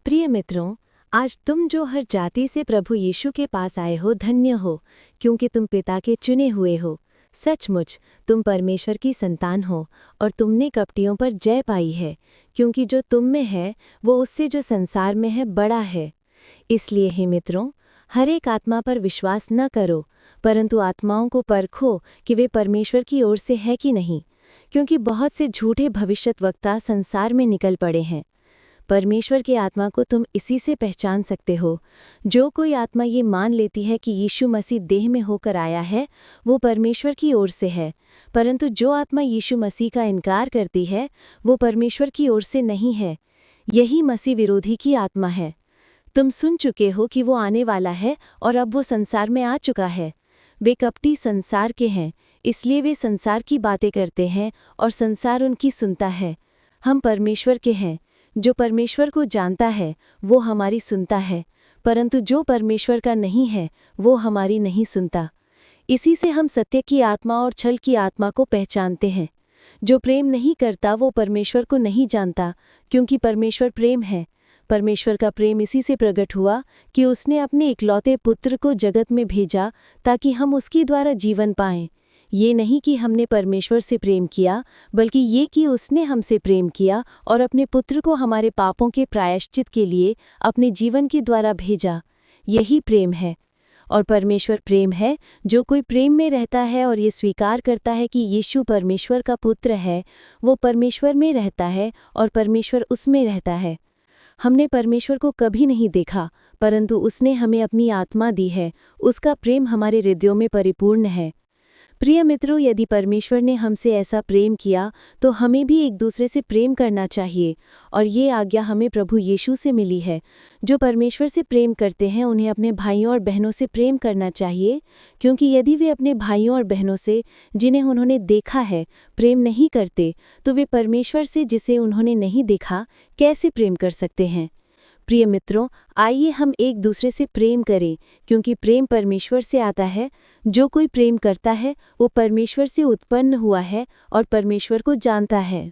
प्रिय मित्रों, आज तुम जो हर जाति से प्रभु यीशु के पास आए हो धन्य हो, क्योंकि तुम पिता के चुने हुए हो। सचमुच तुम परमेश्वर की संतान हो और तुमने कपटियों पर जय पाई है, क्योंकि जो तुम में है वो उससे जो संसार में है बड़ा है। इसलिए हे मित्रों, हर एक आत्मा पर विश्वास न करो, परंतु आत्माओं को परखो कि वे परमेश्वर की ओर से है कि नहीं, क्योंकि बहुत से झूठे भविष्यद्वक्ता संसार में निकल पड़े हैं। परमेश्वर की आत्मा को तुम इसी से पहचान सकते हो। जो कोई आत्मा ये मान लेती है कि यीशु मसीह देह में होकर आया है, वो परमेश्वर की ओर से है, परंतु जो आत्मा यीशु मसीह का इनकार करती है, वो परमेश्वर की ओर से नहीं है। यही मसीह विरोधी की आत्मा है। तुम सुन चुके हो कि वो आने वाला है और अब वो संसार में आ चुका है। वे कपटी संसार के हैं, इसलिए वे संसार की बातें करते हैं और संसार उनकी सुनता है। हम परमेश्वर के हैं। जो परमेश्वर को जानता है वो हमारी सुनता है, परंतु जो परमेश्वर का नहीं है वो हमारी नहीं सुनता। इसी से हम सत्य की आत्मा और छल की आत्मा को पहचानते हैं। जो प्रेम नहीं करता वो परमेश्वर को नहीं जानता, क्योंकि परमेश्वर प्रेम है। परमेश्वर का प्रेम इसी से प्रकट हुआ कि उसने अपने इकलौते पुत्र को जगत में भेजा ताकि हम उसके द्वारा जीवन पाएं। ये नहीं कि हमने परमेश्वर से प्रेम किया, बल्कि ये कि उसने हमसे प्रेम किया और अपने पुत्र को हमारे पापों के प्रायश्चित के लिए अपने जीवन के द्वारा भेजा। यही प्रेम है। और परमेश्वर प्रेम है। जो कोई प्रेम में रहता है और ये स्वीकार करता है कि यीशु परमेश्वर का पुत्र है, वो परमेश्वर में रहता है और परमेश्वर उसमें रहता है। हमने परमेश्वर को कभी नहीं देखा, परंतु उसने हमें अपनी आत्मा दी है। उसका प्रेम हमारे हृदयों में परिपूर्ण है। प्रिय मित्रों, यदि परमेश्वर ने हमसे ऐसा प्रेम किया तो हमें भी एक दूसरे से प्रेम करना चाहिए, और ये आज्ञा हमें प्रभु यीशु से मिली है। जो परमेश्वर से प्रेम करते हैं उन्हें अपने भाइयों और बहनों से प्रेम करना चाहिए, क्योंकि यदि वे अपने भाइयों और बहनों से जिन्हें उन्होंने देखा है प्रेम नहीं करते, तो वे परमेश्वर से जिसे उन्होंने नहीं देखा कैसे प्रेम कर सकते हैं। प्रिय मित्रों, आइए हम एक दूसरे से प्रेम करें, क्योंकि प्रेम परमेश्वर से आता है। जो कोई प्रेम करता है वो परमेश्वर से उत्पन्न हुआ है और परमेश्वर को जानता है।